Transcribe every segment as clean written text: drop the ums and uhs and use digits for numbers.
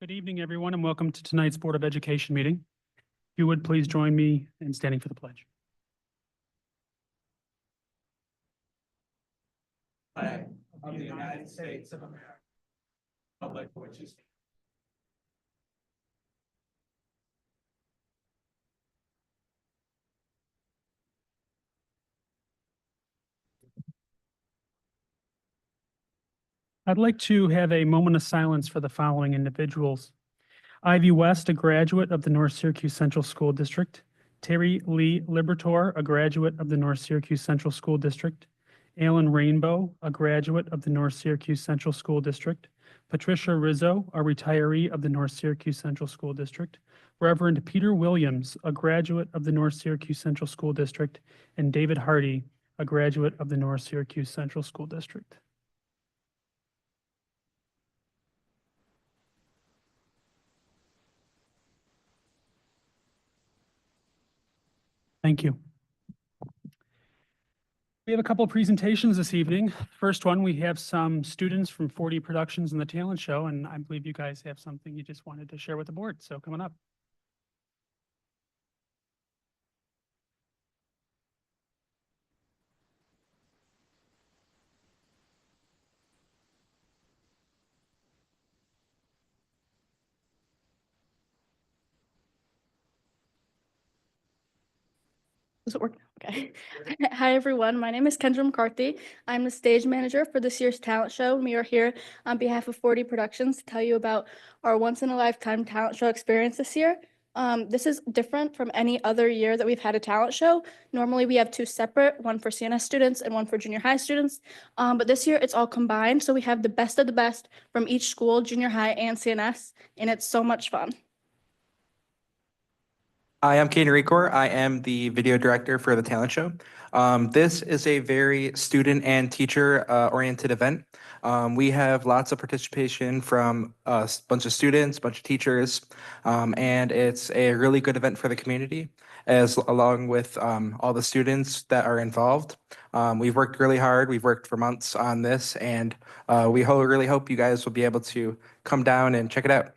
Good evening, everyone, and welcome to tonight's Board of Education meeting. If you would please join me in standing for the pledge. Flag of the United States of America, public which is. I'd like to have a moment of silence for the following individuals. Ivy West, a graduate of the North Syracuse Central School District. Terry Lee Libertor, a graduate of the North Syracuse Central School District. Alan Rainbow, a graduate of the North Syracuse Central School District. Patricia Rizzo, a retiree of the North Syracuse Central School District. Reverend Peter Williams, a graduate of the North Syracuse Central School District. And David Hardy, a graduate of the North Syracuse Central School District. Thank you. We have a couple of presentations this evening. First one, we have some students from 40 Productions and the Talent Show, and I believe you guys have something you just wanted to share with the board, so coming up. Does it work? Okay. Hi, everyone. My name is Kendra McCarthy. I'm the stage manager for this year's talent show. We are here on behalf of 40 Productions to tell you about our once-in-a-lifetime talent show experience this year. This is different from any other year that we've had a talent show. Normally, we have two separate, one for CNS students and one for junior high students. But this year, it's all combined. So we have the best of the best from each school, junior high and CNS, and it's so much fun. Hi, I'm Kane Recor. I am the video director for the talent show. This is a very student and teacher oriented event. We have lots of participation from a bunch of students, a bunch of teachers, and it's a really good event for the community, as along with all the students that are involved. We've worked really hard. We've worked for months on this, and we really hope you guys will be able to come down and check it out.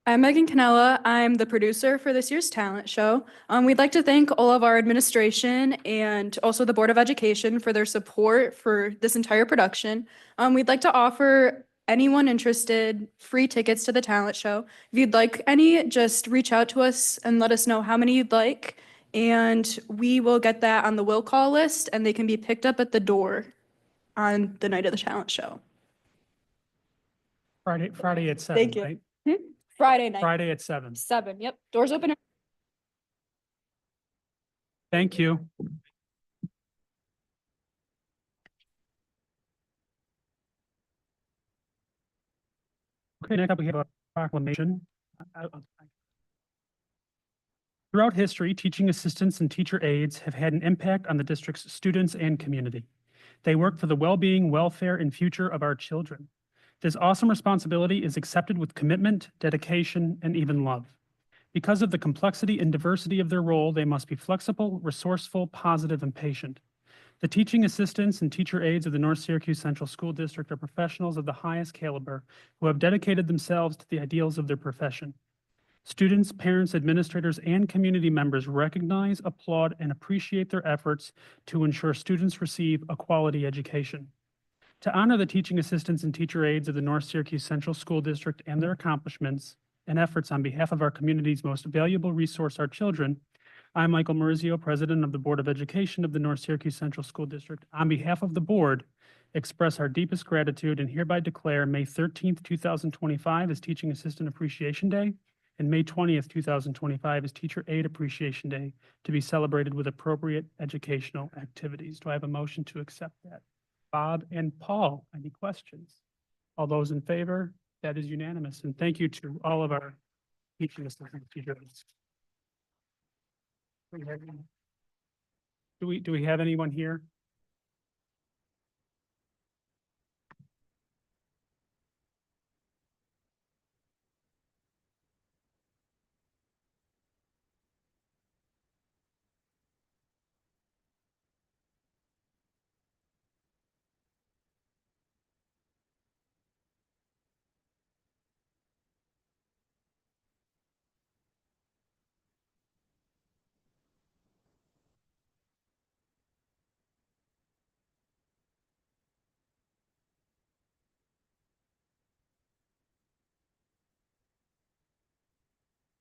I'm Megan Canella. I'm the producer for this year's talent show. We'd like to thank all of our administration and also the Board of Education for their support for this entire production. We'd like to offer anyone interested free tickets to the talent show. If you'd like any, just reach out to us and let us know how many you'd like, and we will get that on the will call list, and they can be picked up at the door on the night of the talent show. Friday at 7, Thank you. right? Friday night. Friday at 7. 7, yep. Doors open. Thank you. Okay, next up we have a proclamation. Throughout history, teaching assistants and teacher aides have had an impact on the district's students and community. They work for the well-being, welfare, and future of our children. This awesome responsibility is accepted with commitment, dedication, and even love. Because of the complexity and diversity of their role, they must be flexible, resourceful, positive, and patient. The teaching assistants and teacher aides of the North Syracuse Central School District are professionals of the highest caliber who have dedicated themselves to the ideals of their profession. Students, parents, administrators, and community members recognize, applaud, and appreciate their efforts to ensure students receive a quality education. To honor the teaching assistants and teacher aides of the North Syracuse Central School District and their accomplishments and efforts on behalf of our community's most valuable resource, our children, I'm Michael Marizio, President of the Board of Education of the North Syracuse Central School District. On behalf of the board, express our deepest gratitude and hereby declare May 13th, 2025 as Teaching Assistant Appreciation Day and May 20th, 2025 as Teacher Aide Appreciation Day to be celebrated with appropriate educational activities. Do I have a motion to accept that? Bob and Paul, any questions? All those in favor? That is unanimous. And thank you to all of our teaching assistants, teachers. Do we have anyone here?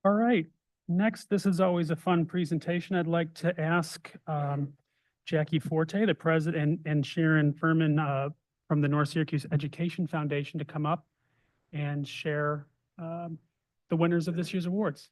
All right, next, this is always a fun presentation. I'd like to ask Jackie Forte, the president, and Sharon Furman from the North Syracuse Education Foundation to come up and share the winners of this year's awards.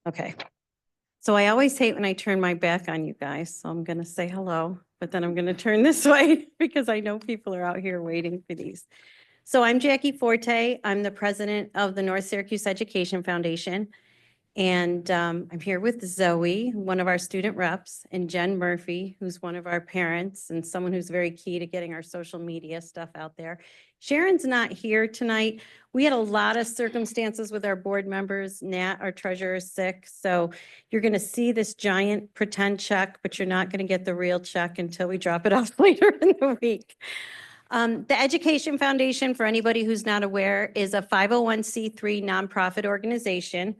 Okay. So I always hate when I turn my back on you guys, so I'm going to say hello, but then I'm going to turn this way because I know people are out here waiting for these. So I'm Jackie Forte. I'm the president of the North Syracuse Education Foundation. And I'm here with Zoe, one of our student reps, and Jen Murphy, who's one of our parents and someone who's very key to getting our social media stuff out there. Sharon's not here tonight. We had a lot of circumstances with our board members. Nat, our treasurer, is sick. So you're going to see this giant pretend check, but you're not going to get the real check until we drop it off later in the week. The Education Foundation, for anybody who's not aware, is a 501c3 nonprofit organization.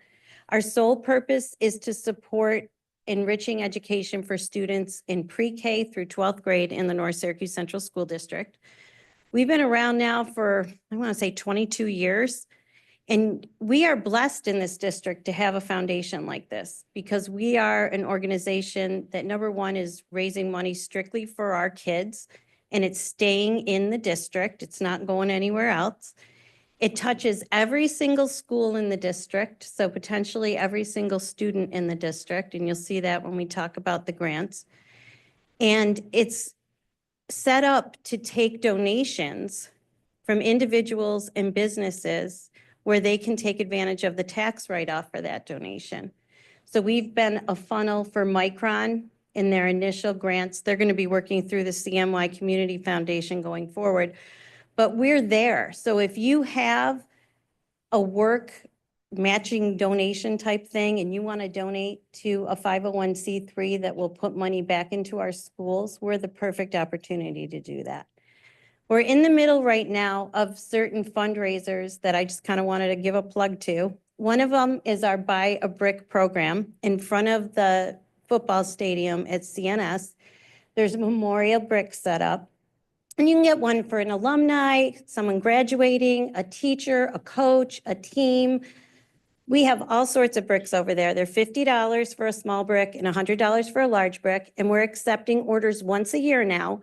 Our sole purpose is to support enriching education for students in pre-K through 12th grade in the North Syracuse Central School District. We've been around now for, I want to say 22 years. And we are blessed in this district to have a foundation like this because we are an organization that, number one, is raising money strictly for our kids, and it's staying in the district. It's not going anywhere else. It touches every single school in the district, so potentially every single student in the district, and you'll see that when we talk about the grants. And it's set up to take donations from individuals and businesses where they can take advantage of the tax write-off for that donation. So we've been a funnel for Micron in their initial grants. They're going to be working through the CMY Community Foundation going forward. But we're there. So if you have a work matching donation type thing and you want to donate to a 501c3 that will put money back into our schools, we're the perfect opportunity to do that. We're in the middle right now of certain fundraisers that I just kind of wanted to give a plug to. One of them is our Buy a Brick program in front of the football stadium at CNS. There's a memorial brick set up. And you can get one for an alumni, someone graduating, a teacher, a coach, a team. We have all sorts of bricks over there. They're $50 for a small brick and $100 for a large brick. And we're accepting orders once a year now.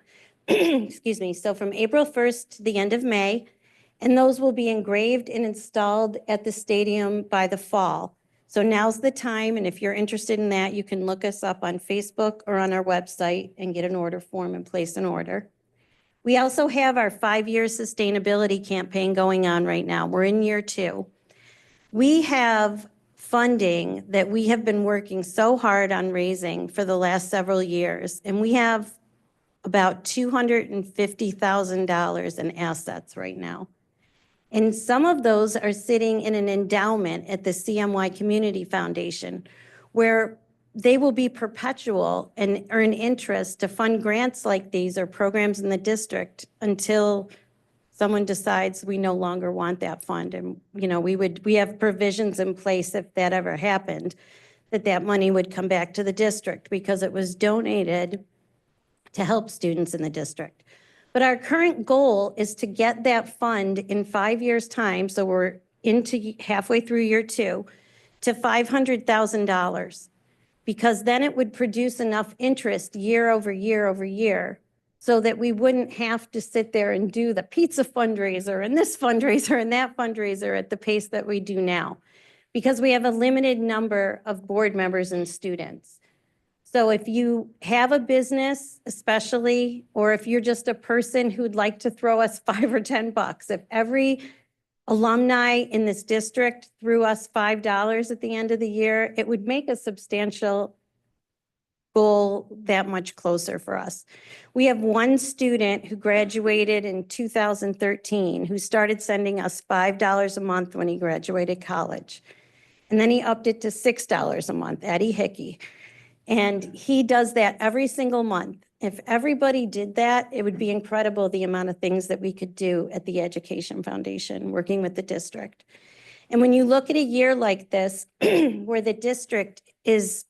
Excuse me. So from April 1st to the end of May. And those will be engraved and installed at the stadium by the fall. So now's the time. And if you're interested in that, you can look us up on Facebook or on our website and get an order form and place an order. We also have our 5-year sustainability campaign going on right now. We're in year 2. We have funding that we have been working so hard on raising for the last several years, and we have about $250,000 in assets right now. And some of those are sitting in an endowment at the CMY Community Foundation, where they will be perpetual and earn interest to fund grants like these or programs in the district until someone decides we no longer want that fund. And, you know, we have provisions in place if that ever happened, that money would come back to the district because it was donated to help students in the district. But our current goal is to get that fund in 5 years' time, so we're into halfway through year 2, to $500,000. Because then it would produce enough interest year over year over year so that we wouldn't have to sit there and do the pizza fundraiser and this fundraiser and that fundraiser at the pace that we do now, because we have a limited number of board members and students. So if you have a business especially, or if you're just a person who'd like to throw us $5 or $10, if every alumni in this district threw us $5 at the end of the year, it would make a substantial goal that much closer for us. We have one student who graduated in 2013 who started sending us $5 a month when he graduated college. And then he upped it to $6 a month, Eddie Hickey. And he does that every single month. If everybody did that, it would be incredible the amount of things that we could do at the Education Foundation, working with the district. And when you look at a year like this, where the district is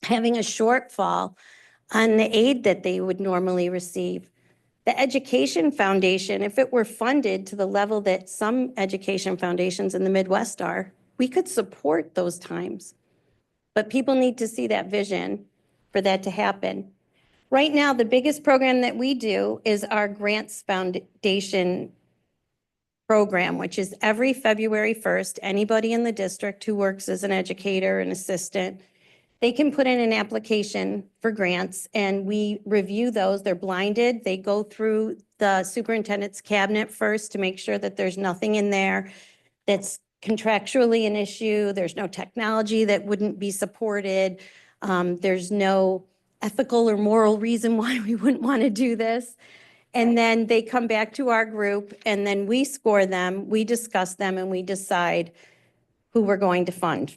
having a shortfall on the aid that they would normally receive, the Education Foundation, if it were funded to the level that some education foundations in the Midwest are, we could support those times. But people need to see that vision for that to happen. Right now, the biggest program that we do is our Grants Foundation program, which is every February 1st, anybody in the district who works as an educator, an assistant, they can put in an application for grants and we review those. They're blinded. They go through the superintendent's cabinet first to make sure that there's nothing in there that's contractually an issue. There's no technology that wouldn't be supported. There's no ethical or moral reason why we wouldn't want to do this. And then they come back to our group and then we score them, we discuss them, and we decide who we're going to fund.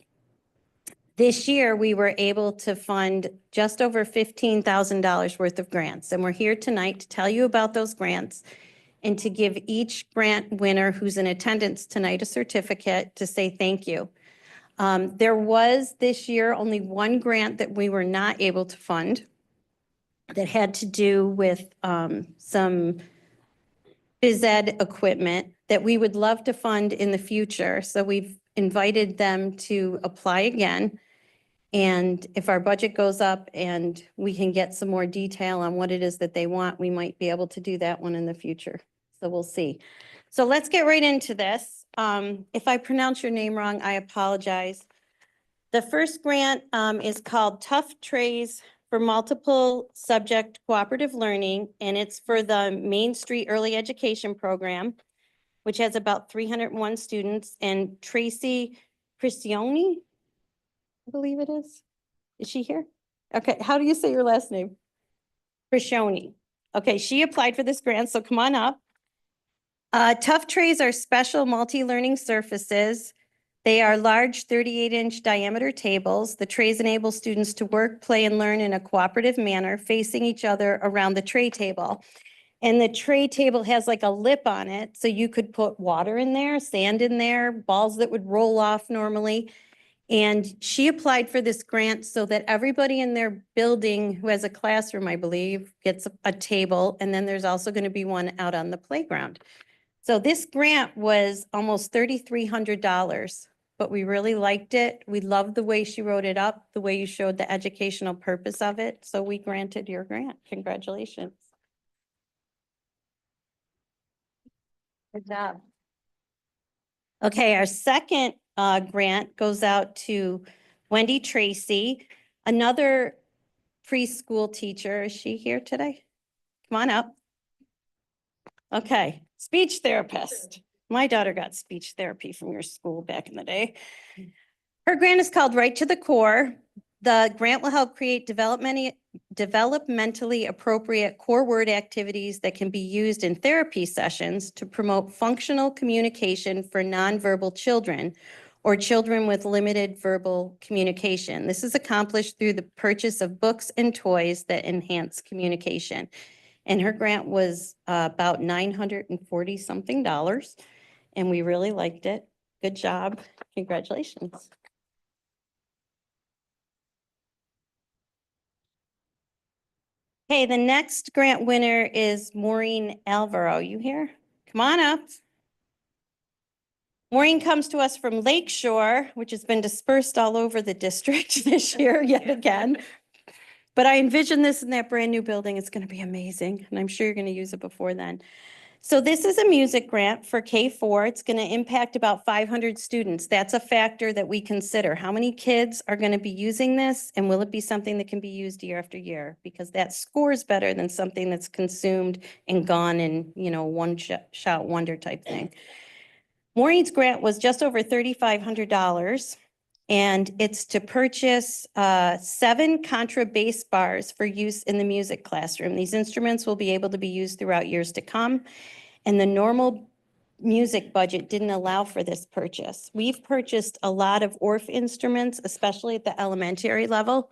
This year, we were able to fund just over $15,000 worth of grants. And we're here tonight to tell you about those grants and to give each grant winner who's in attendance tonight a certificate to say thank you. There was this year only one grant that we were not able to fund that had to do with some phys ed equipment that we would love to fund in the future. So we've invited them to apply again. And if our budget goes up and we can get some more detail on what it is that they want, we might be able to do that one in the future. So we'll see. So let's get right into this. If I pronounce your name wrong, I apologize. The first grant is called Tough Trays for Multiple Subject Cooperative Learning, and it's for the Main Street Early Education Program, which has about 301 students. And Tracy Priscioni, I believe it is. Is she here? Okay, how do you say your last name? Prishoni. Okay, she applied for this grant, so come on up. Tough Trays are special multi-learning surfaces. They are large 38-inch diameter tables. The trays enable students to work, play, and learn in a cooperative manner, facing each other around the tray table. And the tray table has like a lip on it, so you could put water in there, sand in there, balls that would roll off normally. And she applied for this grant so that everybody in their building who has a classroom, I believe, gets a table. And then there's also going to be one out on the playground. So this grant was almost $3,300, but we really liked it. We loved the way she wrote it up, the way you showed the educational purpose of it. So we granted your grant. Congratulations. Good job. Okay, our second grant goes out to Wendy Tracy, another preschool teacher. Is she here today? Come on up. Okay, speech therapist. My daughter got speech therapy from your school back in the day. Her grant is called Right to the Core. The grant will help create developmentally appropriate core word activities that can be used in therapy sessions to promote functional communication for nonverbal children or children with limited verbal communication. This is accomplished through the purchase of books and toys that enhance communication. And her grant was about $940 something, and we really liked it. Good job. Congratulations. Okay, the next grant winner is Maureen Alvaro. You here? Come on up. Maureen comes to us from Lakeshore, which has been dispersed all over the district this year yet again. But I envision this in that brand new building. It's going to be amazing, and I'm sure you're going to use it before then. So this is a music grant for K-4. It's going to impact about 500 students. That's a factor that we consider. How many kids are going to be using this, and will it be something that can be used year after year? Because that scores better than something that's consumed and gone in, one shot wonder type thing. Maureen's grant was just over $3,500. And it's to purchase 7 contra bass bars for use in the music classroom. These instruments will be able to be used throughout years to come. And the normal music budget didn't allow for this purchase. We've purchased a lot of ORF instruments, especially at the elementary level.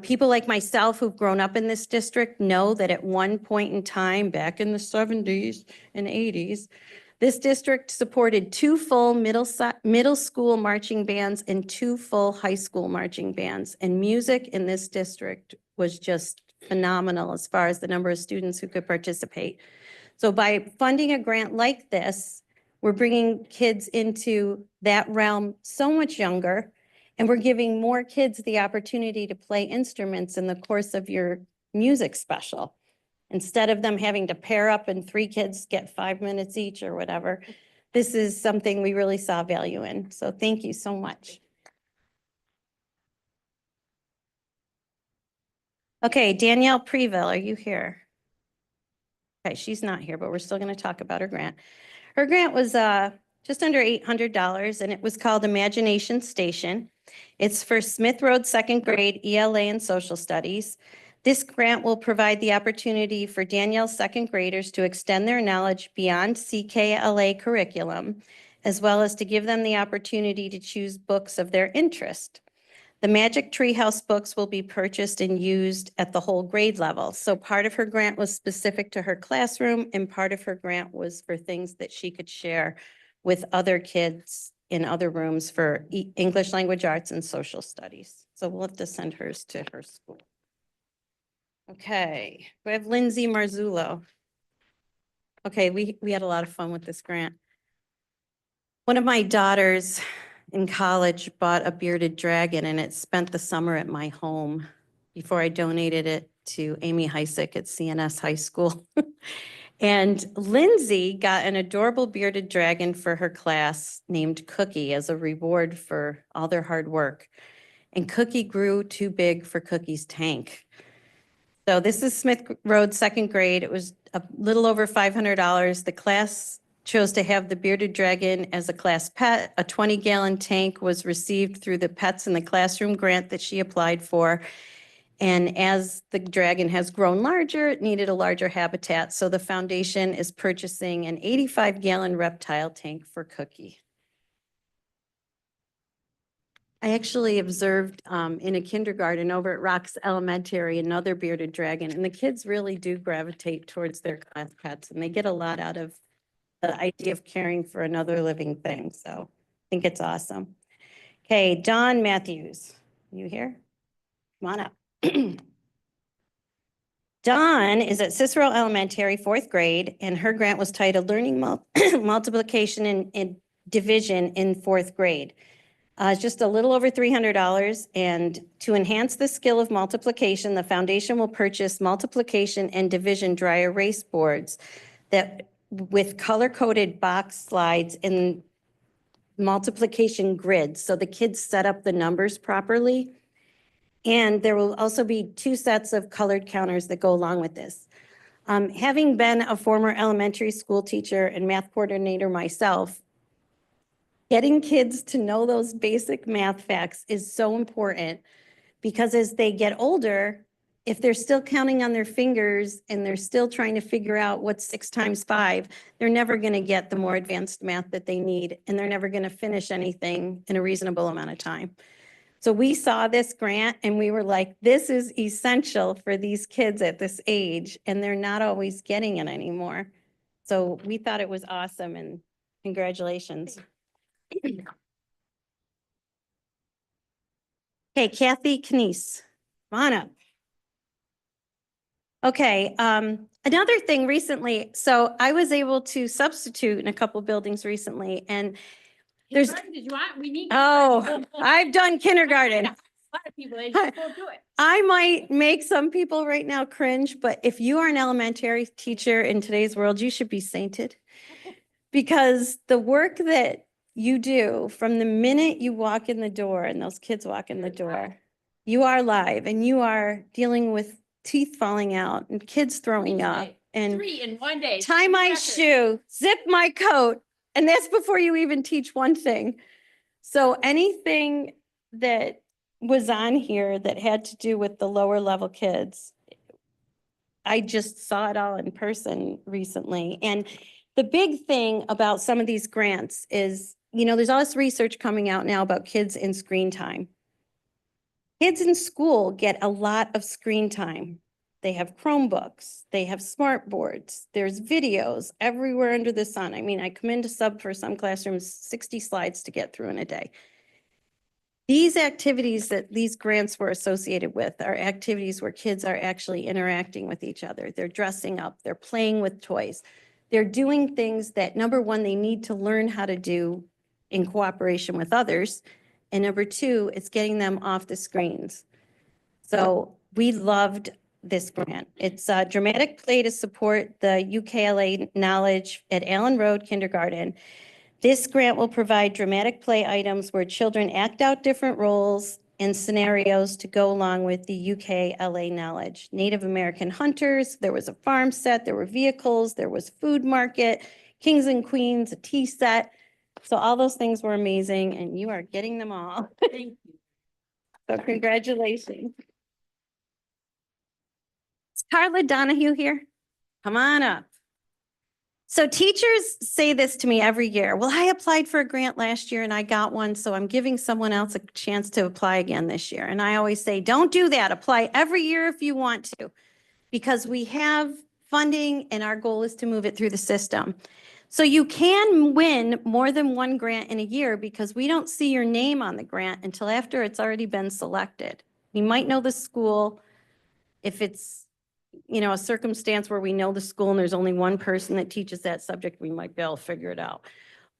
People like myself who've grown up in this district know that at one point in time, back in the 70s and 80s, this district supported 2 full middle school marching bands and 2 full high school marching bands. And music in this district was just phenomenal as far as the number of students who could participate. So by funding a grant like this, we're bringing kids into that realm so much younger, and we're giving more kids the opportunity to play instruments in the course of your music special. Instead of them having to pair up and 3 kids get 5 minutes each or whatever, this is something we really saw value in. So thank you so much. Okay, Danielle Preville, are you here? Okay, she's not here, but we're still going to talk about her grant. Her grant was just under $800, and it was called Imagination Station. It's for Smith Road second grade ELA and social studies. This grant will provide the opportunity for Danielle's second graders to extend their knowledge beyond CKLA curriculum, as well as to give them the opportunity to choose books of their interest. The Magic Treehouse books will be purchased and used at the whole grade level. So part of her grant was specific to her classroom, and part of her grant was for things that she could share with other kids in other rooms for English language arts and social studies. So we'll have to send hers to her school. Okay, we have Lindsay Marzullo. Okay, we had a lot of fun with this grant. One of my daughters in college bought a bearded dragon, and it spent the summer at my home before I donated it to Amy Heisick at CNS High School. And Lindsay got an adorable bearded dragon for her class named Cookie as a reward for all their hard work. And Cookie grew too big for Cookie's tank. So this is Smith Road second grade. It was a little over $500. The class chose to have the bearded dragon as a class pet. A 20-gallon tank was received through the Pets in the Classroom grant that she applied for. And as the dragon has grown larger, it needed a larger habitat. So the foundation is purchasing an 85-gallon reptile tank for Cookie. I actually observed in a kindergarten over at Rocks Elementary another bearded dragon, and the kids really do gravitate towards their class pets, and they get a lot out of the idea of caring for another living thing. So I think it's awesome. Okay, Dawn Matthews, you here? Come on up. Dawn is at Cicero Elementary, 4th grade, and her grant was titled Learning Multiplication and Division in 4th grade. It's just a little over $300, and to enhance the skill of multiplication, the foundation will purchase multiplication and division dry erase boards that with color-coded box slides and multiplication grids, so the kids set up the numbers properly. And there will also be 2 sets of colored counters that go along with this. Having been a former elementary school teacher and math coordinator myself, getting kids to know those basic math facts is so important, because as they get older, if they're still counting on their fingers and they're still trying to figure out what's 6 times 5, they're never going to get the more advanced math that they need, and they're never going to finish anything in a reasonable amount of time. So we saw this grant and we were like, this is essential for these kids at this age, and they're not always getting it anymore. So we thought it was awesome, and congratulations. Okay, Kathy Knies, come on up. Okay, another thing recently, so I was able to substitute in a couple buildings recently, and there's, Did you want, we need. oh, I've done kindergarten. lot of people, they just won't do it. I might make some people right now cringe, but if you are an elementary teacher in today's world, you should be sainted. Because the work that you do from the minute you walk in the door and those kids walk in the door, you are live and you are dealing with teeth falling out and kids throwing up and 3 in one day. tie my Record. shoe, zip my coat. And that's before you even teach one thing. So anything that was on here that had to do with the lower level kids, I just saw it all in person recently. And the big thing about some of these grants is, there's all this research coming out now about kids and screen time. Kids in school get a lot of screen time. They have Chromebooks, they have smart boards, there's videos everywhere under the sun. I mean, I come into sub for some classrooms, 60 slides to get through in a day. These activities that these grants were associated with are activities where kids are actually interacting with each other. They're dressing up, they're playing with toys. They're doing things that, number one, they need to learn how to do in cooperation with others. And number two, it's getting them off the screens. So we loved this grant. It's a dramatic play to support the UKLA knowledge at Allen Road Kindergarten. This grant will provide dramatic play items where children act out different roles and scenarios to go along with the UKLA knowledge. Native American hunters, there was a farm set, there were vehicles, there was food market, kings and queens, a tea set. So all those things were amazing and you are getting them all. Thank you. So congratulations. Is Carla Donahue here? Come on up. So teachers say this to me every year. Well, I applied for a grant last year and I got one, so I'm giving someone else a chance to apply again this year. And I always say, don't do that. Apply every year if you want to, because we have funding and our goal is to move it through the system. So you can win more than one grant in a year because we don't see your name on the grant until after it's already been selected. You might know the school if it's a circumstance where we know the school and there's only one person that teaches that subject, we might be able to figure it out.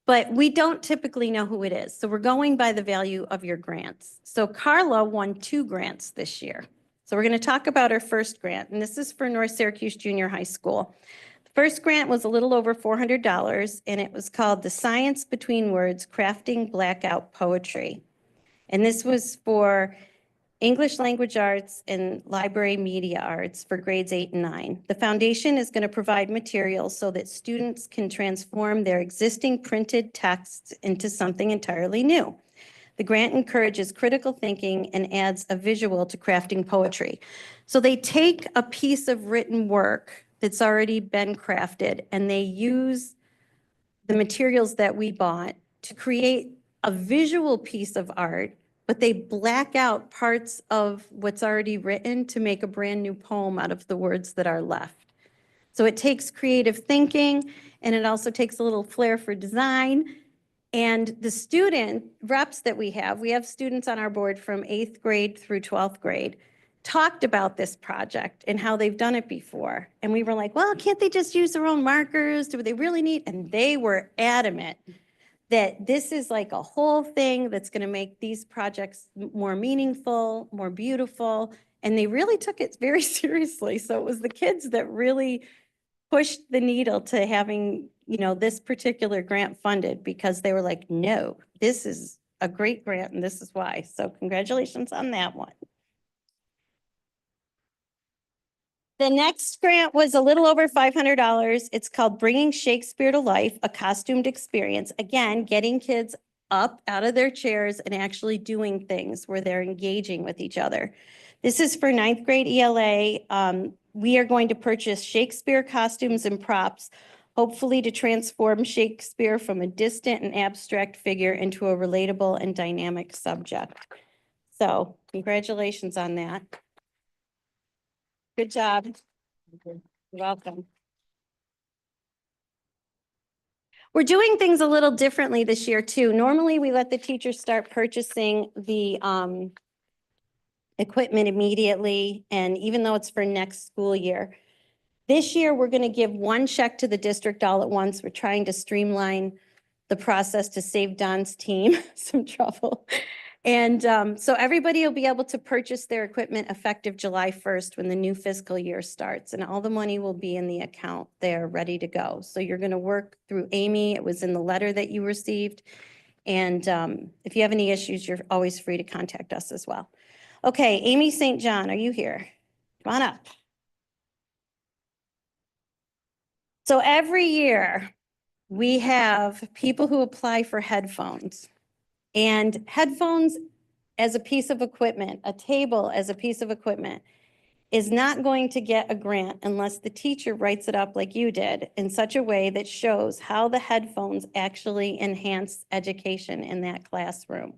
But we don't typically know who it is. So we're going by the value of your grants. So Carla won 2 grants this year. So we're going to talk about her first grant, and this is for North Syracuse Junior High School. The first grant was a little over $400, and it was called The Science Between Words, Crafting Blackout Poetry. And this was for English language arts and library media arts for grades 8 and 9. The foundation is going to provide materials so that students can transform their existing printed texts into something entirely new. The grant encourages critical thinking and adds a visual to crafting poetry. So they take a piece of written work that's already been crafted and they use the materials that we bought to create a visual piece of art, but they black out parts of what's already written to make a brand new poem out of the words that are left. So it takes creative thinking and it also takes a little flair for design. And the student reps that we have students on our board from 8th grade through 12th grade, talked about this project and how they've done it before. And we were like, well, can't they just use their own markers? Do they really need? And they were adamant that this is like a whole thing that's going to make these projects more meaningful, more beautiful. And they really took it very seriously. So it was the kids that really pushed the needle to having, this particular grant funded because they were like, no, this is a great grant and this is why. So congratulations on that one. The next grant was a little over $500. It's called Bringing Shakespeare to Life, a Costumed Experience. Again, getting kids up out of their chairs and actually doing things where they're engaging with each other. This is for 9th grade ELA. We are going to purchase Shakespeare costumes and props, hopefully to transform Shakespeare from a distant and abstract figure into a relatable and dynamic subject. So congratulations on that. Good job. You're welcome. We're doing things a little differently this year too. Normally, we let the teachers start purchasing the equipment immediately, and even though it's for next school year. This year, we're going to give one check to the district all at once. We're trying to streamline the process to save Don's team some trouble. And so everybody will be able to purchase their equipment effective July 1st when the new fiscal year starts. And all the money will be in the account there, ready to go. So you're going to work through Amy. It was in the letter that you received. And if you have any issues, you're always free to contact us as well. Okay, Amy St. John, are you here? Come on up. So every year, we have people who apply for headphones. And headphones as a piece of equipment, a table as a piece of equipment, is not going to get a grant unless the teacher writes it up like you did in such a way that shows how the headphones actually enhance education in that classroom.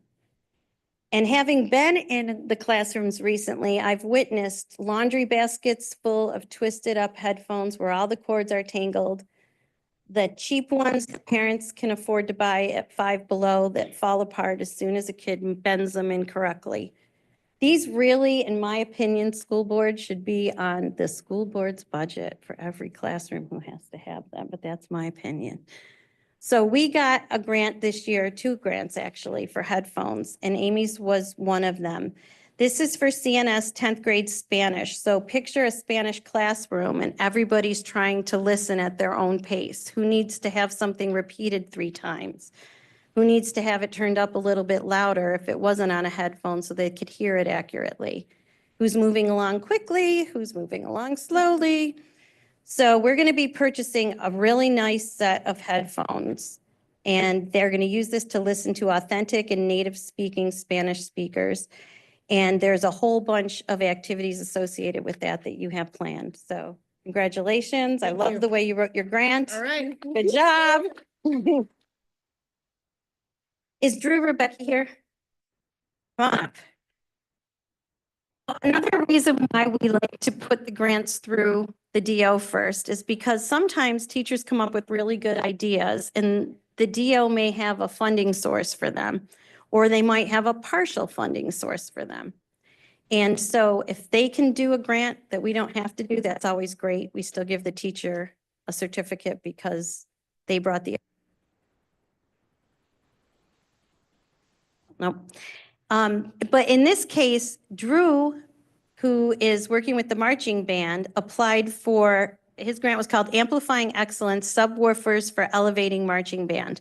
And having been in the classrooms recently, I've witnessed laundry baskets full of twisted up headphones where all the cords are tangled. The cheap ones that parents can afford to buy at Five Below that fall apart as soon as a kid bends them incorrectly. These really, in my opinion, school board should be on the school board's budget for every classroom who has to have them, but that's my opinion. So we got a grant this year, 2 grants actually, for headphones, and Amy's was one of them. This is for CNS 10th grade Spanish. So picture a Spanish classroom and everybody's trying to listen at their own pace. Who needs to have something repeated 3 times? Who needs to have it turned up a little bit louder if it wasn't on a headphone so they could hear it accurately? Who's moving along quickly? Who's moving along slowly? So we're going to be purchasing a really nice set of headphones, and they're going to use this to listen to authentic and native speaking Spanish speakers. And there's a whole bunch of activities associated with that that you have planned. So congratulations. I love the way you wrote your grant. All right. Good job. Is Drew Rebecca here? Come on up. Another reason why we like to put the grants through the DO first is because sometimes teachers come up with really good ideas and the DO may have a funding source for them, or they might have a partial funding source for them. And so if they can do a grant that we don't have to do, that's always great. We still give the teacher a certificate because they brought the. Nope. But in this case, Drew, who is working with the marching band, applied for, his grant was called Amplifying Excellence Subwoofers for Elevating Marching Band.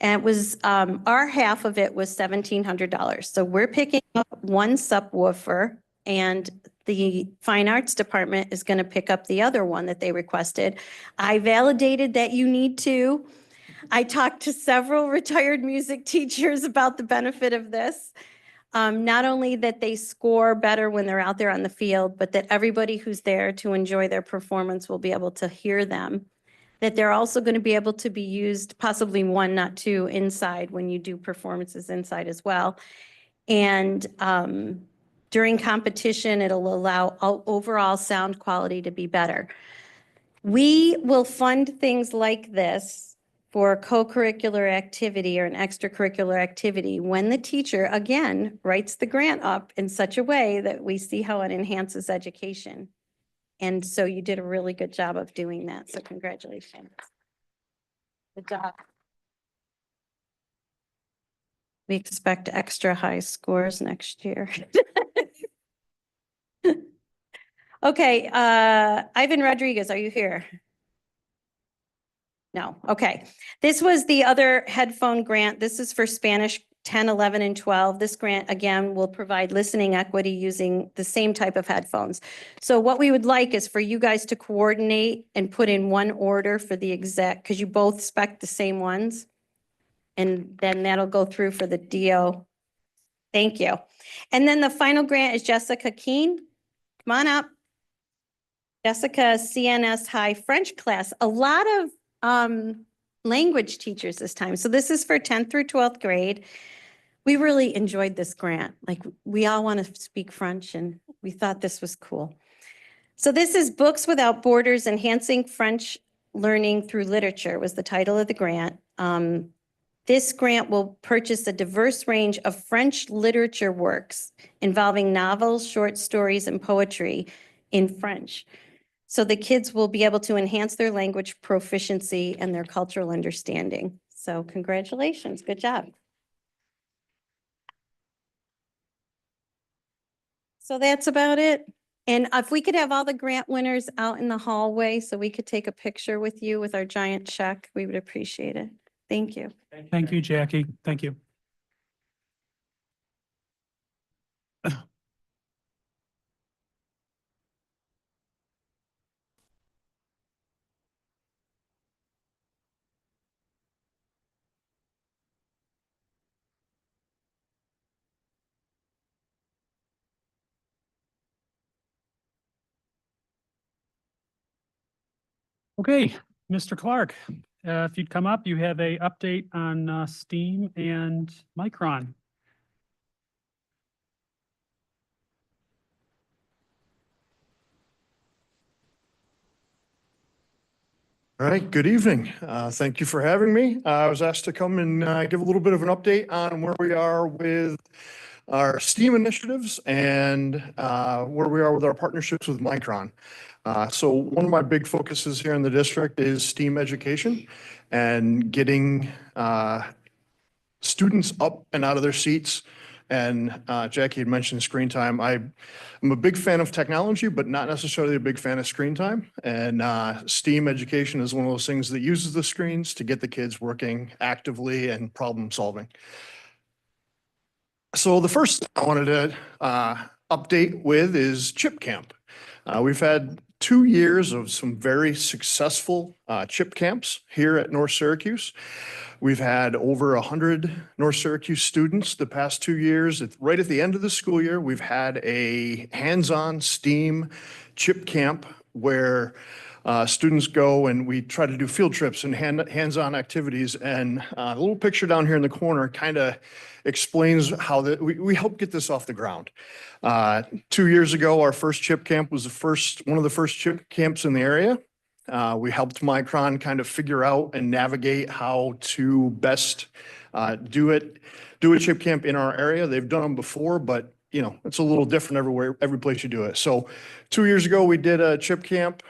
And it was, our half of it was $1,700. So we're picking up 1 subwoofer and the Fine Arts Department is going to pick up the other one that they requested. I validated that you need 2. I talked to several retired music teachers about the benefit of this. Not only that they score better when they're out there on the field, but that everybody who's there to enjoy their performance will be able to hear them. That they're also going to be able to be used, possibly 1, not 2, inside when you do performances inside as well. And during competition, it'll allow overall sound quality to be better. We will fund things like this for co-curricular activity or an extracurricular activity when the teacher, again, writes the grant up in such a way that we see how it enhances education. And so you did a really good job of doing that. So congratulations. Good job. We expect extra high scores next year. Okay, Ivan Rodriguez, are you here? No, okay. This was the other headphone grant. This is for Spanish 10, 11, and 12. This grant, again, will provide listening equity using the same type of headphones. So what we would like is for you guys to coordinate and put in one order for the exact, because you both spec the same ones. And then that'll go through for the DO. Thank you. And then the final grant is Jessica Keen. Come on up. Jessica, CNS High French class. A lot of language teachers this time. So this is for 10th through 12th grade. We really enjoyed this grant. Like, we all want to speak French and we thought this was cool. So this is Books Without Borders, Enhancing French Learning Through Literature was the title of the grant. This grant will purchase a diverse range of French literature works involving novels, short stories, and poetry in French. So the kids will be able to enhance their language proficiency and their cultural understanding. So congratulations, good job. So that's about it. And if we could have all the grant winners out in the hallway so we could take a picture with you with our giant check, we would appreciate it. Thank you. Thank you, Jackie. Thank you. Okay, Mr. Clark, if you'd come up, you have a update on STEAM and Micron. All right, good evening. Thank you for having me. I was asked to come and give a little bit of an update on where we are with our STEAM initiatives and where we are with our partnerships with Micron. So one of my big focuses here in the district is STEAM education and getting students up and out of their seats. And Jackie had mentioned screen time. I'm a big fan of technology, but not necessarily a big fan of screen time. And STEAM education is one of those things that uses the screens to get the kids working actively and problem solving. So the first I wanted to update with is Chip Camp. We've had 2 years of some very successful chip camps here at North Syracuse. We've had over 100 North Syracuse students the past 2 years. Right at the end of the school year, we've had a hands-on STEAM chip camp where students go and we try to do field trips and hands-on activities. And the little picture down here in the corner kind of explains how we help get this off the ground. 2 years ago, our first chip camp was one of the first chip camps in the area. We helped Micron kind of figure out and navigate how to best do a chip camp in our area. They've done them before, but it's a little different everywhere, every place you do it. So 2 years ago, we did a chip camp,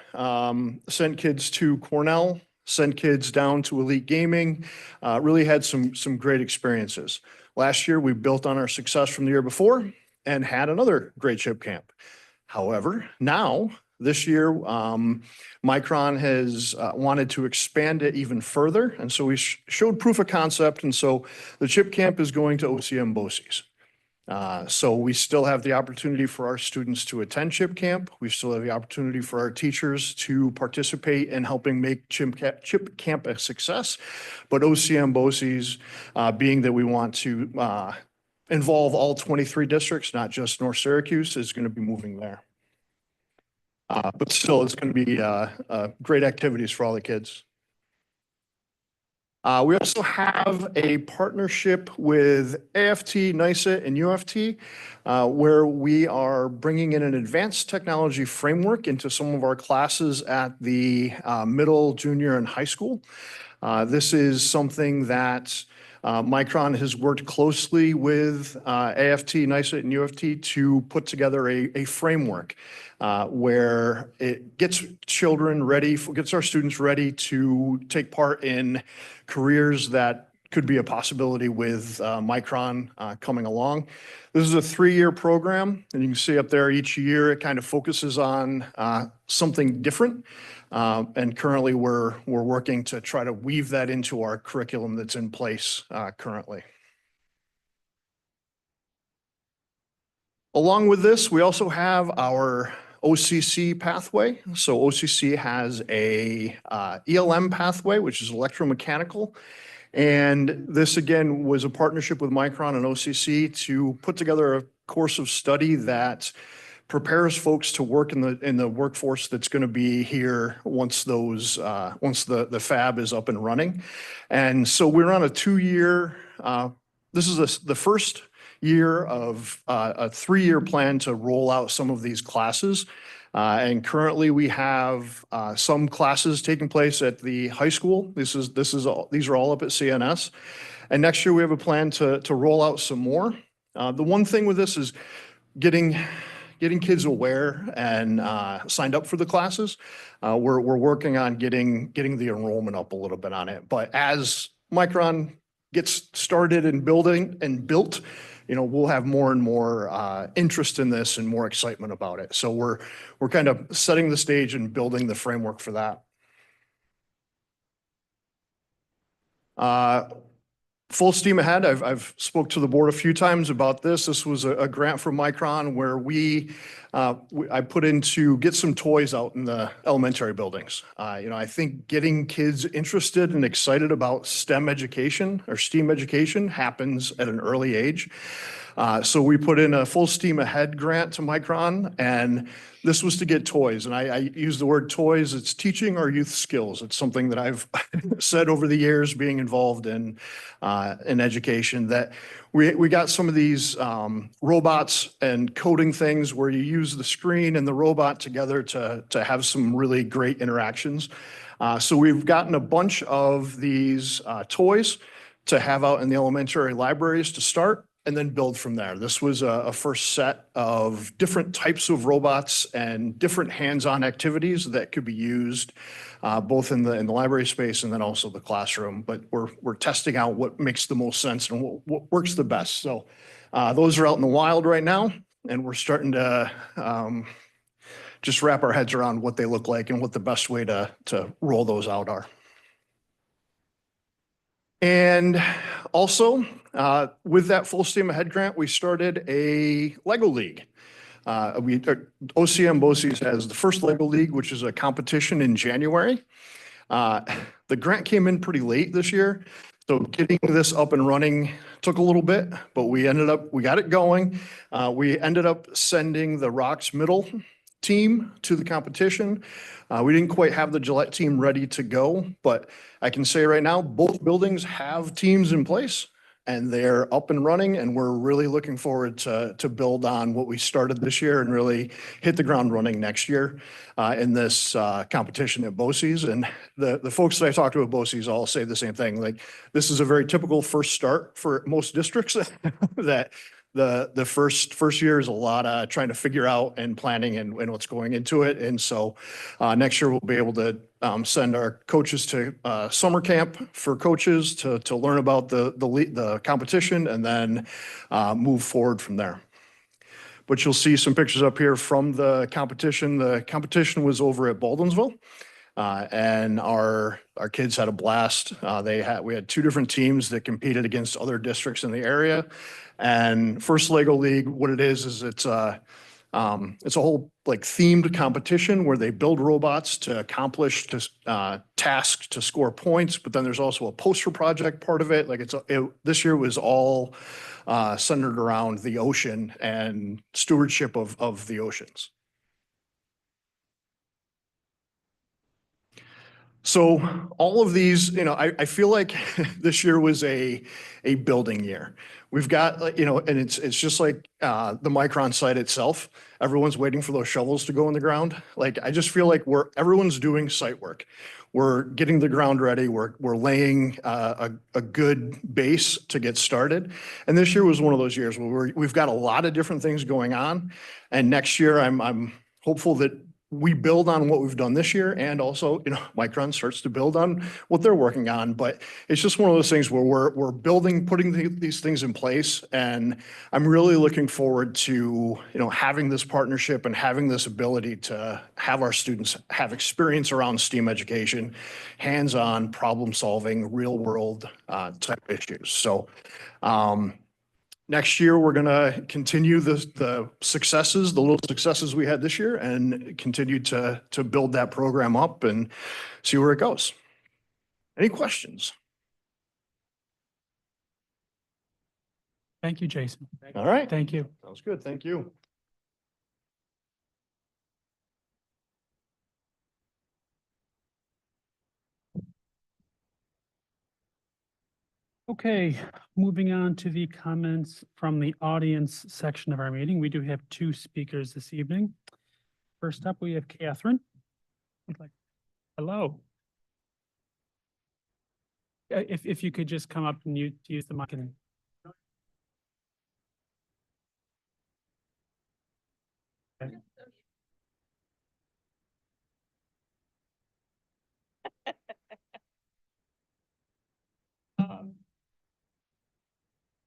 sent kids to Cornell, sent kids down to Elite Gaming, really had some great experiences. Last year, we built on our success from the year before and had another great chip camp. However, now this year, Micron has wanted to expand it even further. And so we showed proof of concept. And so the chip camp is going to OCM BOCES. So we still have the opportunity for our students to attend chip camp. We still have the opportunity for our teachers to participate in helping make chip camp a success. But OCM BOCES, being that we want to involve all 23 districts, not just North Syracuse, is going to be moving there. But still, it's going to be great activities for all the kids. We also have a partnership with AFT, NICET, and UFT, where we are bringing in an advanced technology framework into some of our classes at the middle, junior, and high school. This is something that Micron has worked closely with AFT, NICET, and UFT to put together a framework where it gets our students ready to take part in careers that could be a possibility with Micron coming along. This is a 3-year program, and you can see up there each year it kind of focuses on something different. And currently we're working to try to weave that into our curriculum that's in place currently. Along with this, we also have our OCC pathway. So OCC has a ELM pathway, which is electromechanical. And this, again, was a partnership with Micron and OCC to put together a course of study that prepares folks to work in the workforce that's going to be here once the fab is up and running. And so we're on a 2-year, this is the first year of a 3-year plan to roll out some of these classes. And currently we have some classes taking place at the high school. These are all up at CNS. And next year we have a plan to roll out some more. The one thing with this is getting kids aware and signed up for the classes. We're working on getting the enrollment up a little bit on it. But as Micron gets started and building and built, we'll have more and more interest in this and more excitement about it. So we're kind of setting the stage and building the framework for that. Full steam ahead. I've spoke to the board a few times about this. This was a grant from Micron where I put in to get some toys out in the elementary buildings. I think getting kids interested and excited about STEM education or STEAM education happens at an early age. So we put in a full steam ahead grant to Micron, and this was to get toys. And I use the word toys. It's teaching our youth skills. It's something that I've said over the years being involved in education, that we got some of these robots and coding things where you use the screen and the robot together to have some really great interactions. So we've gotten a bunch of these toys to have out in the elementary libraries to start, and then build from there. This was a first set of different types of robots and different hands-on activities that could be used both in the library space and then also the classroom. But we're testing out what makes the most sense and what works the best. So those are out in the wild right now, and we're starting to just wrap our heads around what they look like and what the best way to roll those out are. And also, with that full steam ahead grant, we started a Lego League. OCM BOCES has the first Lego League, which is a competition in January. The grant came in pretty late this year, so getting this up and running took a little bit, but we got it going. We ended up sending the Rocks Middle team to the competition. We didn't quite have the Gillette team ready to go, but I can say right now, both buildings have teams in place and they're up and running, and we're really looking forward to build on what we started this year and really hit the ground running next year in this competition at BOCES. And the folks that I talked to at BOCES all say the same thing. Like, this is a very typical first start for most districts that the first year is a lot of trying to figure out and planning and what's going into it. And so next year we'll be able to send our coaches to summer camp for coaches to learn about the competition and then move forward from there. But you'll see some pictures up here from the competition. The competition was over at Baldwinsville. And our kids had a blast. We had two different teams that competed against other districts in the area. And First Lego League, what it is it's a whole like themed competition where they build robots to accomplish tasks to score points. But then there's also a poster project part of it. Like this year was all centered around the ocean and stewardship of the oceans. So all of these, I feel like this year was a building year. We've got, and it's just like the Micron site itself. Everyone's waiting for those shovels to go in the ground. Like, I just feel like everyone's doing site work. We're getting the ground ready. We're laying a good base to get started. And this year was one of those years where we've got a lot of different things going on. And next year, I'm hopeful that we build on what we've done this year, and also, Micron starts to build on what they're working on. But it's just one of those things where we're putting these things in place, and I'm really looking forward to, having this partnership and having this ability to have our students have experience around STEAM education, hands-on problem solving, real world type issues. So, next year, we're going to continue the successes, the little successes we had this year, and continue to build that program up and see where it goes. Any questions? Thank you, Jason. All right. Thank you. Sounds good. Thank you. Okay, moving on to the comments from the audience section of our meeting. We do have two speakers this evening. First up, we have Catherine. Hello. If you could just come up and use the mic and. Okay.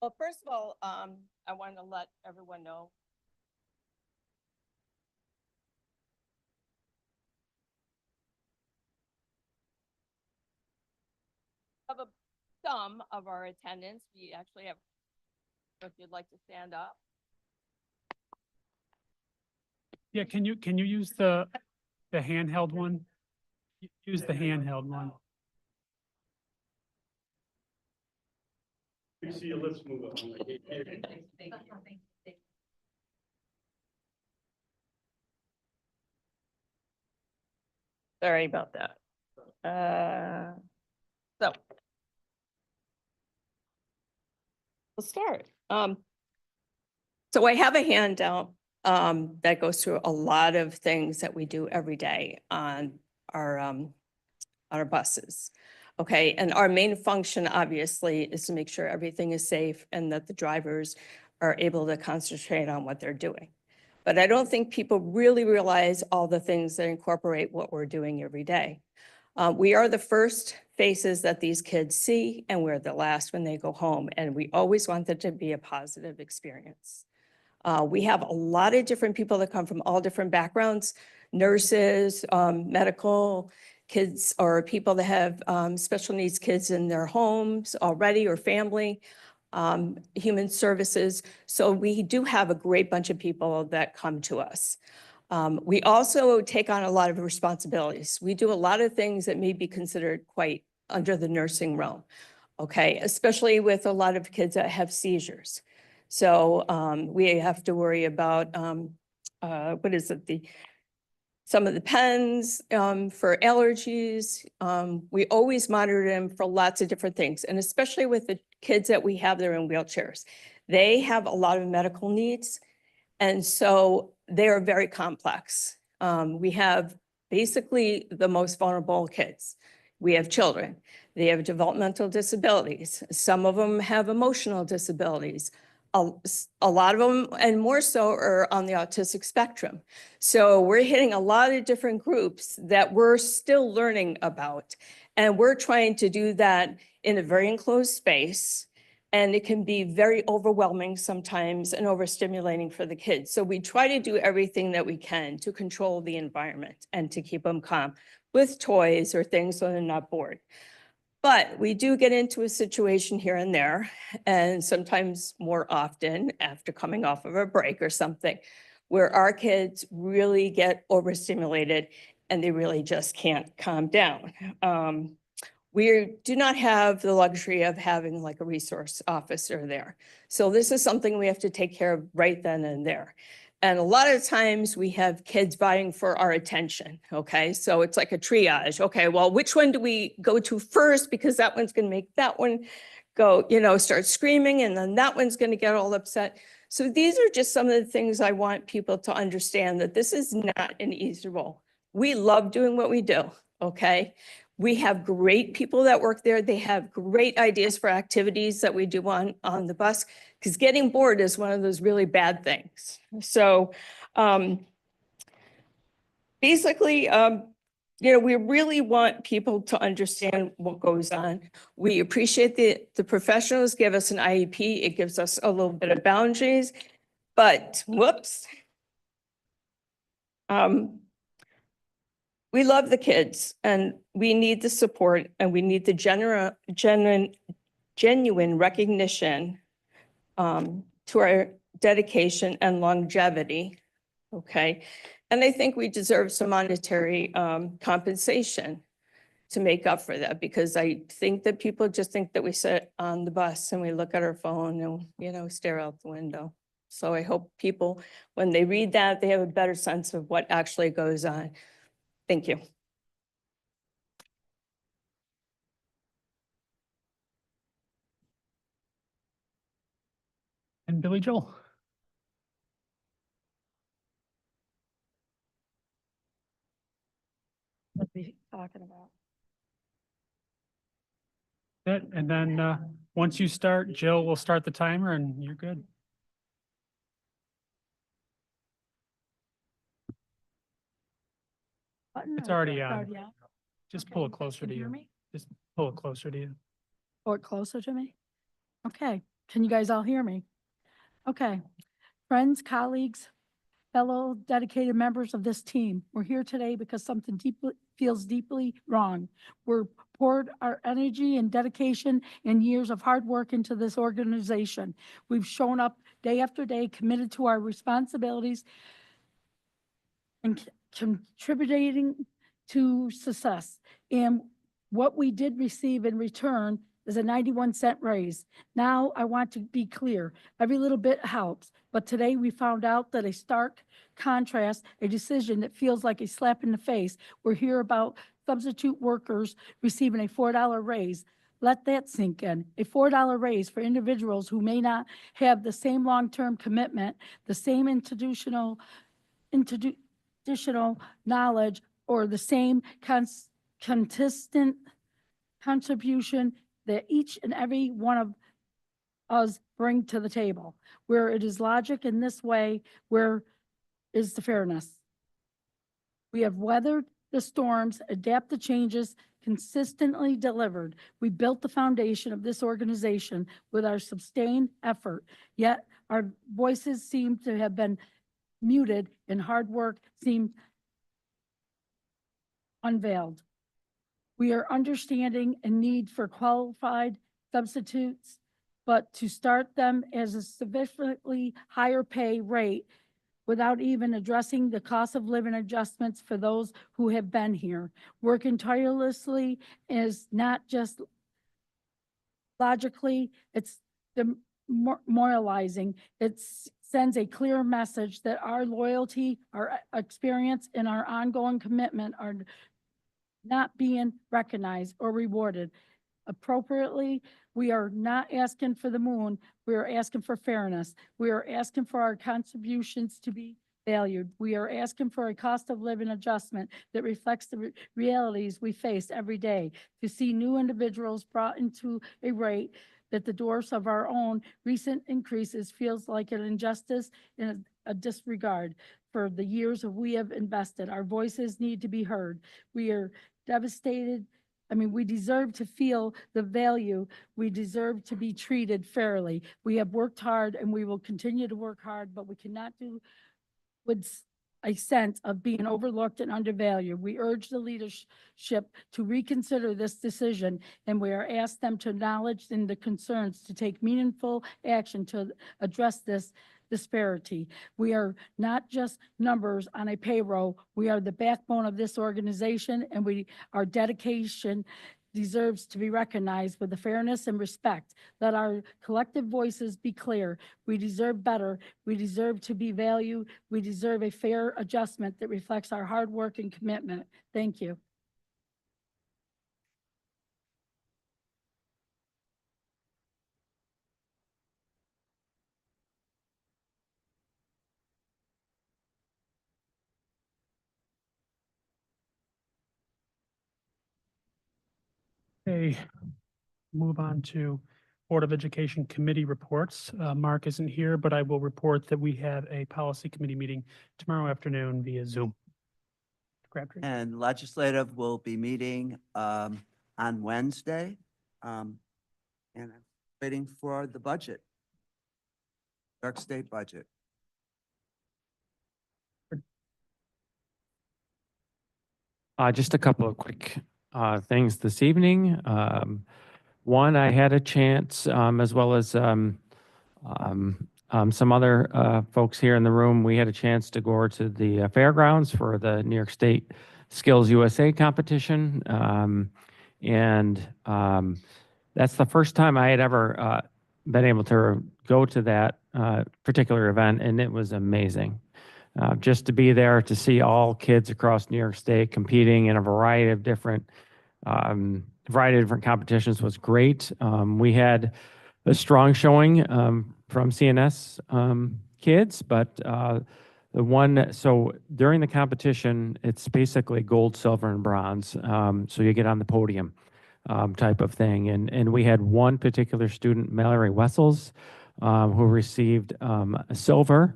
Well, first of all, I want to let everyone know. Of a some of our attendance, we actually have, if you'd like to stand up. Yeah, can you use the handheld one? Use the handheld one. You see your lips move up. Sorry about that. So. We'll start. So I have a handout that goes through a lot of things that we do every day on our buses. Okay, and our main function obviously is to make sure everything is safe and that the drivers are able to concentrate on what they're doing. But I don't think people really realize all the things that incorporate what we're doing every day. We are the first faces that these kids see, and we're the last when they go home, and we always want it to be a positive experience. We have a lot of different people that come from all different backgrounds, nurses, medical kids, or people that have special needs kids in their homes already or family, human services. So we do have a great bunch of people that come to us. We also take on a lot of responsibilities. We do a lot of things that may be considered quite under the nursing realm, okay, especially with a lot of kids that have seizures. So we have to worry about, some of the pens for allergies. We always monitor them for lots of different things, and especially with the kids that we have that are in wheelchairs. They have a lot of medical needs, and so they are very complex. We have basically the most vulnerable kids. We have children. They have developmental disabilities. Some of them have emotional disabilities. A lot of them, and more so, are on the autistic spectrum. So we're hitting a lot of different groups that we're still learning about. And we're trying to do that in a very enclosed space. And it can be very overwhelming sometimes and overstimulating for the kids. So we try to do everything that we can to control the environment and to keep them calm with toys or things so they're not bored. But we do get into a situation here and there, and sometimes more often after coming off of a break or something, where our kids really get overstimulated and they really just can't calm down. We do not have the luxury of having like a resource officer there. So this is something we have to take care of right then and there. And a lot of times we have kids vying for our attention, okay? So it's like a triage. Okay, well, which one do we go to first? Because that one's gonna make that one go, start screaming, and then that one's gonna get all upset. So these are just some of the things I want people to understand, that this is not an easy role. We love doing what we do, okay? We have great people that work there. They have great ideas for activities that we do on the bus, because getting bored is one of those really bad things. So basically, we really want people to understand what goes on. We appreciate the professionals give us an IEP. It gives us a little bit of boundaries, but whoops. We love the kids, and we need the support, and we need the genuine recognition to our dedication and longevity, okay? And I think we deserve some monetary compensation to make up for that, because I think that people just think that we sit on the bus and we look at our phone and, stare out the window. So I hope people, when they read that, they have a better sense of what actually goes on. Thank you. And Billy Joel. What are we talking about? Good. And then once you start, Jill will start the timer and you're good. It's already on. Just pull it closer to you. Just pull it closer to you. Or closer to me? Okay. Can you guys all hear me? Okay. Friends, colleagues, fellow dedicated members of this team, we're here today because something deeply feels deeply wrong. We're poured our energy and dedication and years of hard work into this organization. We've shown up day after day, committed to our responsibilities and contributing to success. And what we did receive in return is a 91-cent raise. Now, I want to be clear, every little bit helps, but today we found out that a stark contrast, a decision that feels like a slap in the face. We're here about substitute workers receiving a $4 raise. Let that sink in. A $4 raise for individuals who may not have the same long-term commitment, the same institutional knowledge, or the same consistent contribution that each and every one of us bring to the table. Where it is logic in this way, where is the fairness? We have weathered the storms, adapt the changes, consistently delivered. We built the foundation of this organization with our sustained effort, yet our voices seem to have been muted and hard work seemed unveiled. We are understanding a need for qualified substitutes, but to start them as a significantly higher pay rate without even addressing the cost of living adjustments for those who have been here. Working tirelessly is not just logically, it's demoralizing. It sends a clear message that our loyalty, our experience, and our ongoing commitment are not being recognized or rewarded appropriately. We are not asking for the moon. We are asking for fairness. We are asking for our contributions to be valued. We are asking for a cost of living adjustment that reflects the realities we face every day. To see new individuals brought into a rate that the doors of our own recent increases feels like an injustice and a disregard for the years that we have invested. Our voices need to be heard. We are devastated. We deserve to feel the value. We deserve to be treated fairly. We have worked hard and we will continue to work hard, but we cannot do with a sense of being overlooked and undervalued. We urge the leadership to reconsider this decision, and we are asked them to acknowledge in the concerns to take meaningful action to address this disparity. We are not just numbers on a payroll. We are the backbone of this organization, and our dedication deserves to be recognized with the fairness and respect. Let our collective voices be clear. We deserve better. We deserve to be valued. We deserve a fair adjustment that reflects our hard work and commitment. Thank you. Okay, move on to Board of Education Committee reports. Mark isn't here, but I will report that we have a policy committee meeting tomorrow afternoon via Zoom. Crabtree. And legislative will be meeting on Wednesday. And I'm waiting for the budget. Dark State budget. Just a couple of quick things this evening. One, I had a chance, as well as some other folks here in the room, we had a chance to go over to the fairgrounds for the New York State Skills USA competition. That's the first time I had ever been able to go to that particular event, and it was amazing. Just to be there to see all kids across New York State competing in a variety of different competitions was great. We had a strong showing from CNS kids, but so during the competition, it's basically gold, silver, and bronze. So you get on the podium type of thing. And we had one particular student, Mallory Wessels, who received a silver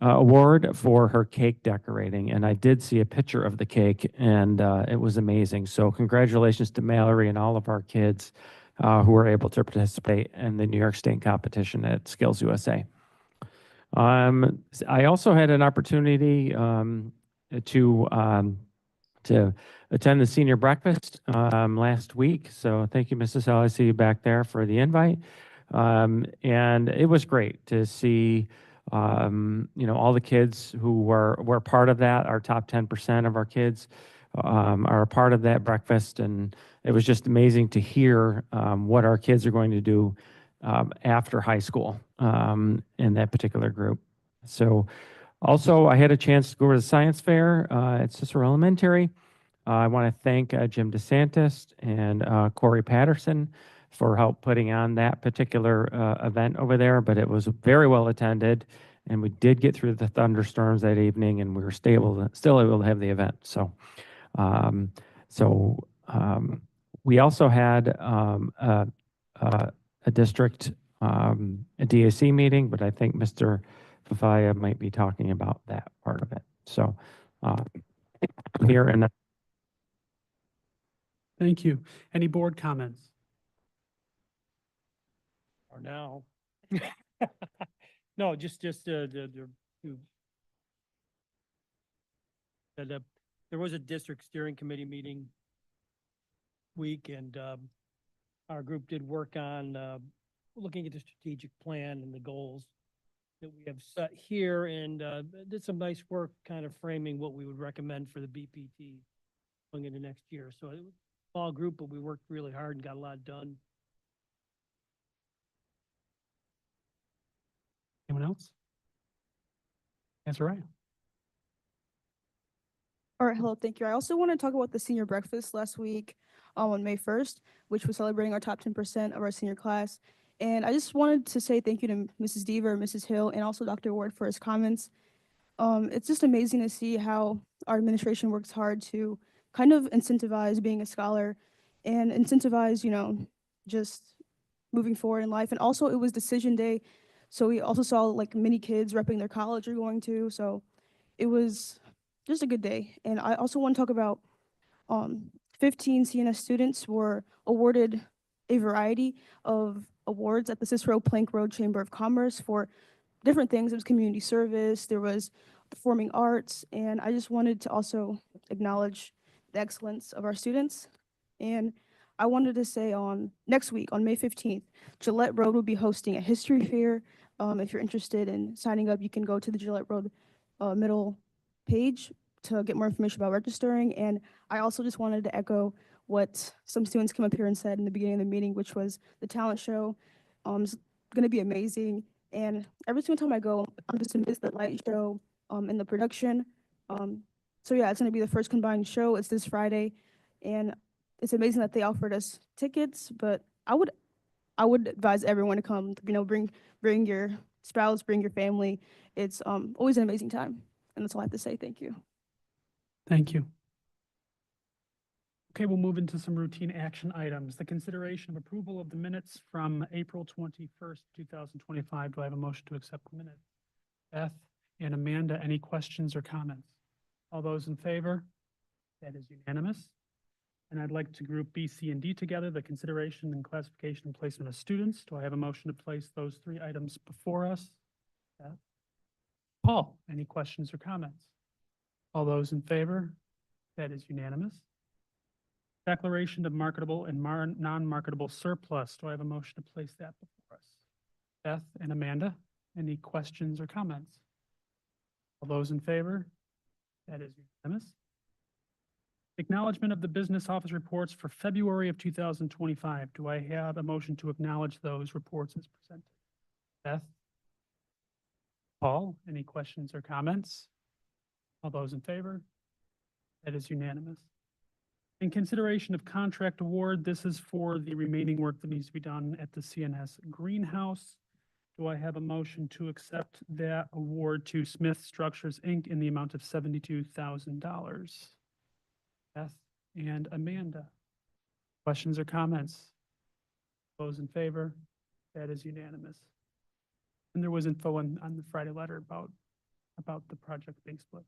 award for her cake decorating. And I did see a picture of the cake, and it was amazing. So congratulations to Mallory and all of our kids who were able to participate in the New York State competition at Skills USA. I also had an opportunity to to attend the senior breakfast last week. So thank you, Mrs. Hill. I see you back there for the invite. And it was great to see, all the kids who were part of that. Our top 10% of our kids are a part of that breakfast. And it was just amazing to hear what our kids are going to do after high school in that particular group. So also, I had a chance to go to the science fair at Cicero Elementary. I want to thank Jim DeSantis and Corey Patterson for help putting on that particular event over there, but it was very well attended, and we did get through the thunderstorms that evening, and we were still able to have the event. So, we also had a district a DAC meeting, but I think Mr. Fafaya might be talking about that part of it. So, here and Thank you. Any board comments? Or now. No, just there was a district steering committee meeting week, and our group did work on looking at the strategic plan and the goals that we have set here, and did some nice work kind of framing what we would recommend for the BPT going into next year. So it was a small group, but we worked really hard and got a lot done. Anyone else? That's all right. All right, hello, thank you. I also want to talk about the senior breakfast last week on May 1st, which was celebrating our top 10% of our senior class. And I just wanted to say thank you to Mrs. Deaver, Mrs. Hill, and also Dr. Ward for his comments. It's just amazing to see how our administration works hard to kind of incentivize being a scholar and incentivize, just moving forward in life. And also it was decision day. So we also saw like many kids repping their college they're going to. So it was just a good day. And I also want to talk about 15 CNS students were awarded a variety of awards at the Cicero Plank Road Chamber of Commerce for different things. It was community service, there was performing arts, and I just wanted to also acknowledge the excellence of our students. And I wanted to say on next week, on May 15th, Gillette Road will be hosting a history fair. If you're interested in signing up, you can go to the Gillette Road middle page to get more information about registering. And I also just wanted to echo what some students came up here and said in the beginning of the meeting, which was the talent show is going to be amazing. And every single time I go, I'm just going to miss the light show and the production. So yeah, it's going to be the first combined show. It's this Friday. And it's amazing that they offered us tickets, but I would advise everyone to come, bring your spouse, bring your family. It's always an amazing time. And that's all I have to say. Thank you. Thank you. Okay, we'll move into some routine action items. The consideration of approval of the minutes from April 21st, 2025. Do I have a motion to accept the minutes? Beth and Amanda, any questions or comments? All those in favor? That is unanimous. And I'd like to group B, C, and D together, the consideration and classification and placement of students. Do I have a motion to place those three items before us? Beth? Paul, any questions or comments? All those in favor? That is unanimous. Declaration of marketable and non-marketable surplus. Do I have a motion to place that before us? Beth and Amanda, any questions or comments? All those in favor? That is unanimous. Acknowledgement of the business office reports for February of 2025. Do I have a motion to acknowledge those reports as presented? Beth? Paul, any questions or comments? All those in favor? That is unanimous. In consideration of contract award, this is for the remaining work that needs to be done at the CNS greenhouse. Do I have a motion to accept that award to Smith Structures, Inc. in the amount of $72,000? Beth and Amanda. Questions or comments? Those in favor? That is unanimous. And there was info on the Friday letter about the project being split.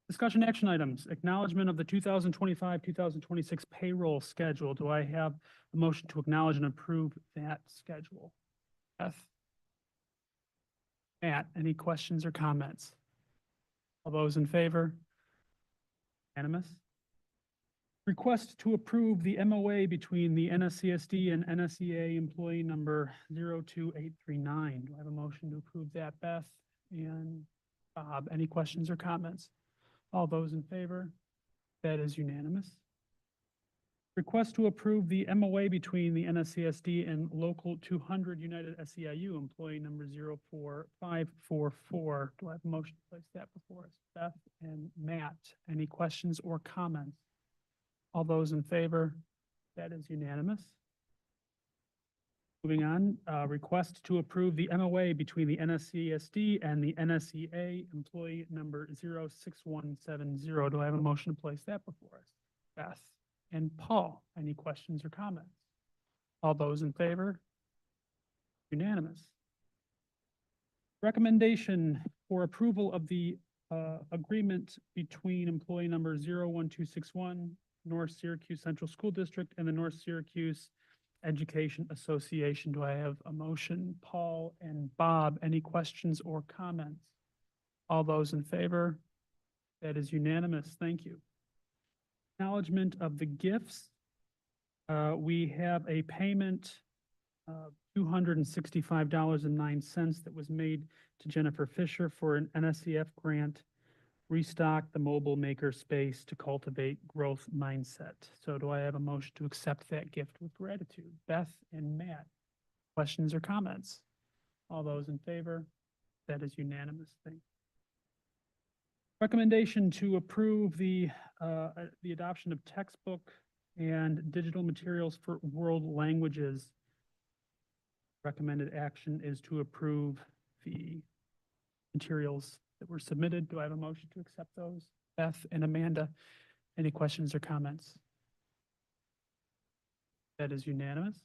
Discussion action items, acknowledgement of the 2025, 2026 payroll schedule. Do I have a motion to acknowledge and approve that schedule? Beth? Matt, any questions or comments? All those in favor? Unanimous? Request to approve the MOA between the NSCSD and NSEA employee number 02839. Do I have a motion to approve that, Beth and Bob? Any questions or comments? All those in favor? That is unanimous. Request to approve the MOA between the NSCSD and Local 200 United SEIU employee number 04544. Do I have a motion to place that before us? Beth and Matt, any questions or comments? All those in favor? That is unanimous. Moving on, request to approve the MOA between the NSCSD and the NSEA employee number 06170. Do I have a motion to place that before us? Beth and Paul, any questions or comments? All those in favor? Unanimous. Recommendation for approval of the agreement between employee number 01261, North Syracuse Central School District, and the North Syracuse Education Association. Do I have a motion? Paul and Bob, any questions or comments? All those in favor? That is unanimous. Thank you. Acknowledgement of the gifts. We have a payment of $265.09 that was made to Jennifer Fisher for an NSCF grant, Restock the Mobile Maker Space to Cultivate Growth Mindset. So do I have a motion to accept that gift with gratitude? Beth and Matt, questions or comments? All those in favor? That is unanimous. Thank you. Recommendation to approve the adoption of textbook and digital materials for world languages. Recommended action is to approve the materials that were submitted. Do I have a motion to accept those? Beth and Amanda, any questions or comments? That is unanimous.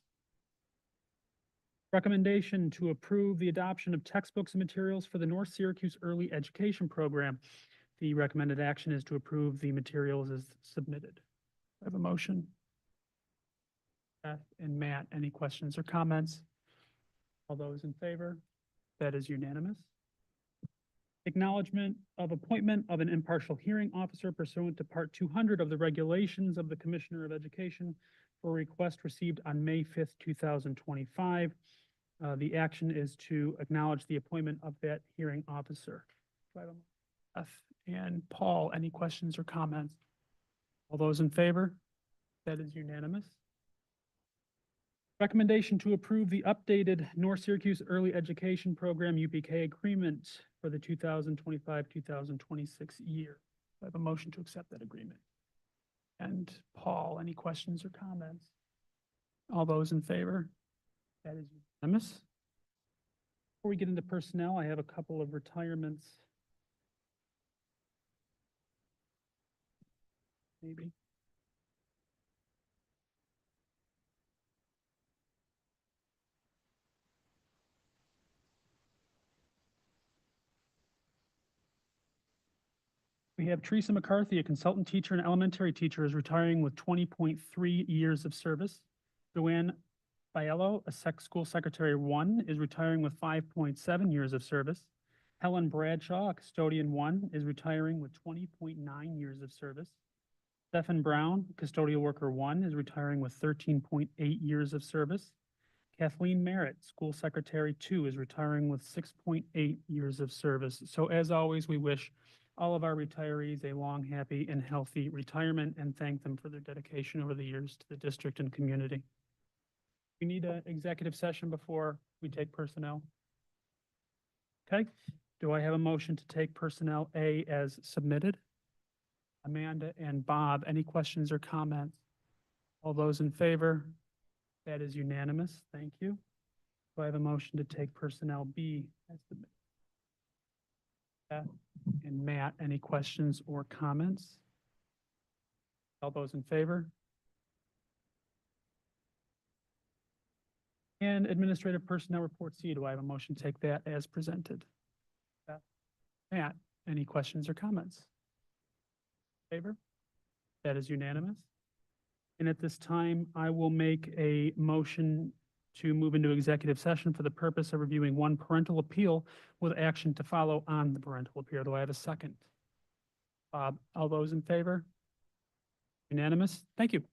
Recommendation to approve the adoption of textbooks and materials for the North Syracuse Early Education Program. The recommended action is to approve the materials as submitted. I have a motion. Beth and Matt, any questions or comments? All those in favor? That is unanimous. Acknowledgement of appointment of an impartial hearing officer pursuant to Part 200 of the regulations of the Commissioner of Education for a request received on May 5th, 2025. The action is to acknowledge the appointment of that hearing officer. Beth and Paul, any questions or comments? All those in favor? That is unanimous. Recommendation to approve the updated North Syracuse Early Education Program UPK agreement for the 2025-2026 year. I have a motion to accept that agreement. And Paul, any questions or comments? All those in favor? That is unanimous. Before we get into personnel, I have a couple of retirements. Maybe. We have Teresa McCarthy, a consultant teacher and elementary teacher, is retiring with 20.3 years of service. Joanne Biello, a school secretary 1, is retiring with 5.7 years of service. Helen Bradshaw, a custodian 1, is retiring with 20.9 years of service. Stephen Brown, custodial worker 1, is retiring with 13.8 years of service. Kathleen Merritt, school secretary 2, is retiring with 6.8 years of service. So as always, we wish all of our retirees a long, happy, and healthy retirement and thank them for their dedication over the years to the district and community. We need an executive session before we take personnel. Okay, do I have a motion to take personnel A as submitted? Amanda and Bob, any questions or comments? All those in favor? That is unanimous. Thank you. Do I have a motion to take personnel B as submitted? And Matt, any questions or comments? All those in favor? And administrative personnel report C, do I have a motion to take that as presented? Matt, any questions or comments? Favor? That is unanimous. And at this time, I will make a motion to move into executive session for the purpose of reviewing one parental appeal with action to follow on the parental appeal. Do I have a second? Bob, all those in favor? Unanimous? Thank you.